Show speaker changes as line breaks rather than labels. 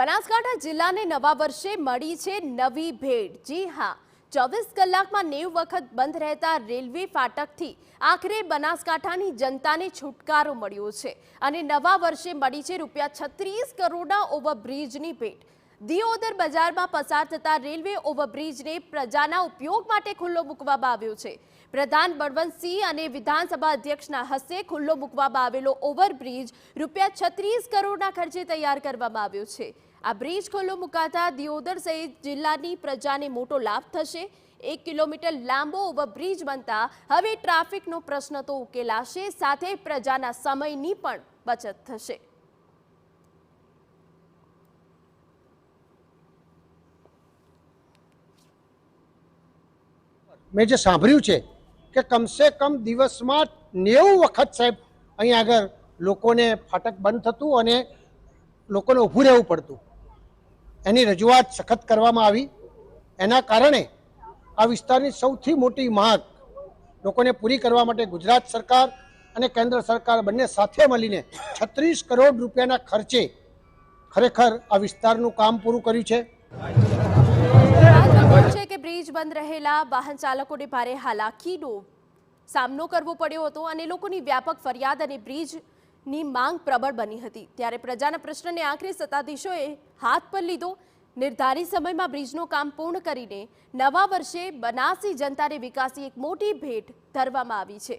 બનાસકાંઠા જિલ્લાને નવા વર્ષે મળી છે નવી ભેટ। જી હા, 24 કલાકમાં 90 વખત બંધ રહેતા રેલવે ફાટકથી આખરે બનાસકાંઠાની જનતાને છુટકારો મળ્યો છે અને નવા વર્ષે મળી છે ₹36 કરોડના ઓવરબ્રિજની ભેટ। દિયોદર બજારમાં પસાર થતા રેલવે ઓવરબ્રિજને પ્રજાના ઉપયોગ માટે ખુલ્લો મૂકવામાં આવ્યો છે। પ્રધાન બળવંતસિંહ અને વિધાનસભા અધ્યક્ષના હસ્તે ખુલ્લો મૂકવામાં આવેલો ઓવરબ્રિજ ₹36 કરોડના ખર્ચે તૈયાર કરવામાં આવ્યો છે। આ બ્રિજ ખુલ્લો મુકાતા દિયોદર સહિત જિલ્લાની પ્રજાને મોટો લાભ થશે। 1 કિલોમીટર લાંબો ઓવરબ્રિજ બનતા હવે ટ્રાફિકનો પ્રશ્ન તો ઉકેલાશે, સાથે પ્રજાના સમયની પણ બચત થશે।
મેં જે સાંભળ્યું છે કે કમસે કમ દિવસમાં 90 વખત સાહેબ અહીં આગળ લોકોને ફાટક બંધ થતું અને લોકોને ઊભું રહેવું પડતું। એની રજૂઆત સખત કરવામાં આવી। એના કારણે આ વિસ્તારની સૌથી મોટી માંગ લોકોને પૂરી કરવા માટે ગુજરાત સરકાર અને કેન્દ્ર સરકાર બંને સાથે મળીને 36 કરોડ રૂપિયાના ખર્ચે ખરેખર આ વિસ્તારનું કામ પૂરું કર્યું છે।
છે કે બ્રિજ બંધ રહેલા વાહન ચાલકોને ભારે હાલાકીનો સામનો કરવો પડ્યો હતો અને લોકોની વ્યાપક ફરિયાદ અને બ્રિજની માંગ પ્રબળ બની હતી। ત્યારે પ્રજાના પ્રશ્નને આખરે સત્તાધીશોએ હાથ પર લીધો। નિર્ધારિત સમયમાં બ્રિજનું કામ પૂર્ણ કરીને નવા વર્ષે બનાસની જનતાને વિકાસની એક મોટી ભેટ ધરવામાં આવી છે।